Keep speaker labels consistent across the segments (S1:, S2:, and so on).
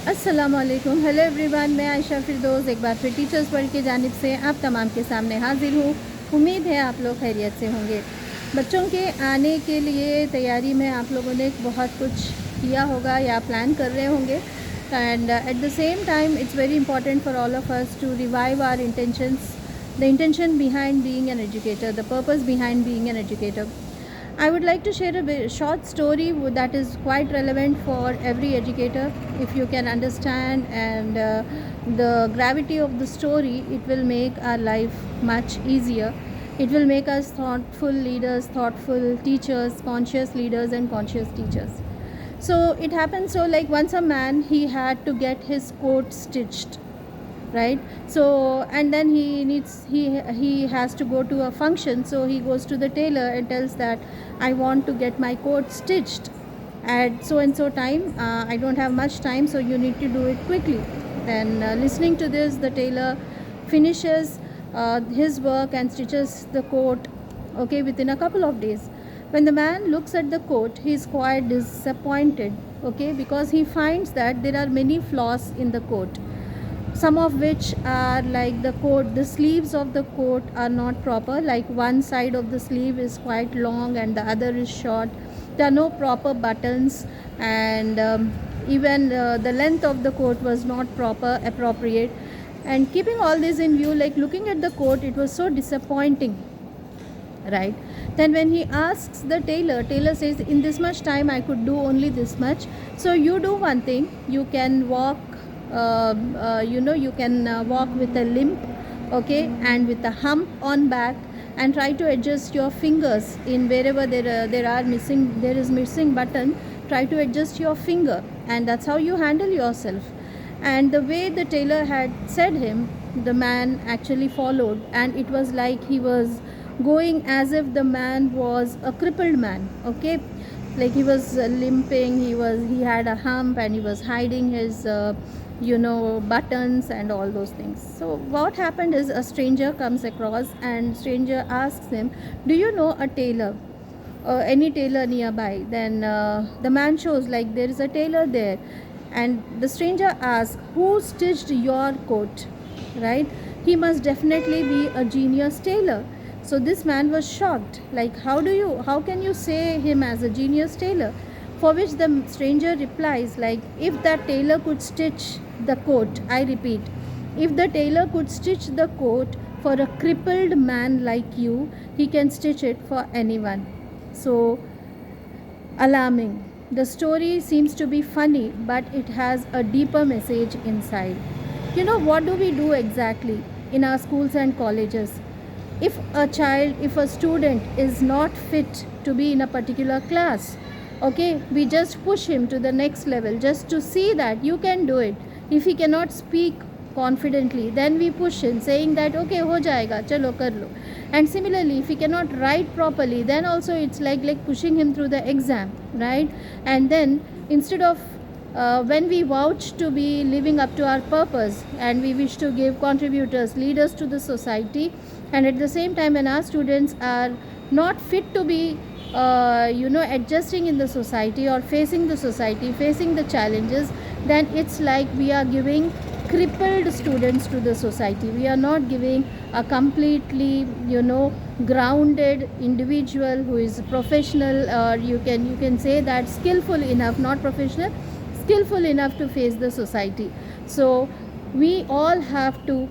S1: अस्सलामुअलैकुम, hello everyone. मैं आयशा फिरदौस एक बार फिर टीचर्स वर्ल्ड की जानिब से आप तमाम के सामने हाजिर हूँ। उम्मीद है आप लोग खैरियत से होंगे। बच्चों के आने के लिए तैयारी में आप लोगों ने बहुत कुछ किया होगा या प्लान कर रहे होंगे, and at the same time it's very important for all of us to revive our intentions, the intention behind being an educator, the purpose behind being an educator. I would like to share a short story that is quite relevant for every educator. If you can understand and the gravity of the story, it will make our life much easier. It will make us thoughtful leaders, thoughtful teachers, conscious leaders and conscious teachers. So it happened, so like once a man, he had to get his coat stitched, right? So and then he has to go to a function, so he goes to the tailor and tells that I want to get my coat stitched at so and so time. I don't have much time, so you need to do it quickly. Then listening to this, the tailor finishes his work and stitches the coat, okay, within a couple of days. When the man looks at the coat, he is quite disappointed, okay, because he finds that there are many flaws in the coat, some of which are like the sleeves of the coat are not proper, like one side of the sleeve is quite long and the other is short. There are no proper buttons, and even the length of the coat was not appropriate. And keeping all this in view, like looking at the coat, it was so disappointing, right? Then when he asks the tailor says, in this much time I could do only this much, so you do one thing, you can walk, you can walk with a limp, okay, and with a hump on back, and try to adjust your fingers in wherever there is missing button. Try to adjust your finger, and that's how you handle yourself. And the way the tailor had said him, the man actually followed, and it was like he was going as if the man was a crippled man, okay, like he was limping, he had a hump, and he was hiding his buttons and all those things. So what happened is, a stranger comes across and stranger asks him, do you know a tailor, any tailor nearby? Then the man shows like there is a tailor there, and the stranger asks, who stitched your coat, right? He must definitely be a genius tailor. So this man was shocked, like how can you say him as a genius tailor? For which the stranger replies, like, if that tailor could stitch the coat, I repeat, if the tailor could stitch the coat for a crippled man like you, he can stitch it for anyone. So alarming. The story seems to be funny, but it has a deeper message inside. What do we do exactly in our schools and colleges? If a student is not fit to be in a particular class, okay, we just push him to the next level just to see that you can do it. If he cannot speak confidently, then we push him saying that okay, ho jayega, chalo kar lo. And similarly, if he cannot write properly, then also it's like pushing him through the exam, right? And then instead of when we vouch to be living up to our purpose, and we wish to give contributors, leaders to the society, and at the same time when our students are not fit to be adjusting in the society or facing the society, facing the challenges, then it's like we are giving crippled students to the society. We are not giving a completely grounded individual who is professional, or you can say that skillful enough, not professional, skillful enough to face the society. So we all have to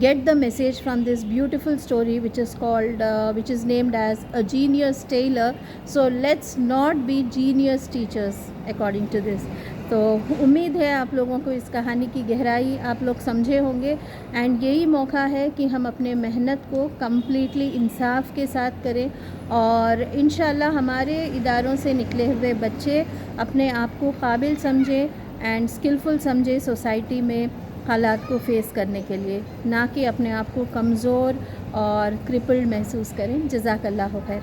S1: get the message from this beautiful story, which is named as A Genius Tailor. So let's not be genius teachers according to this. तो उम्मीद है आप लोगों को इस कहानी की गहराई आप लोग समझे होंगे, एंड यही मौका है कि हम अपने मेहनत को कम्प्लीटली इंसाफ के साथ करें, और इंशाल्लाह हमारे इदारों से निकले हुए बच्चे अपने आप को काबिल समझें एंड स्किलफुल समझें सोसाइटी में हालात को फेस करने के लिए, ना कि अपने आप को कमज़ोर और क्रिपल्ड महसूस करें। जज़ाकल्लाह खैर।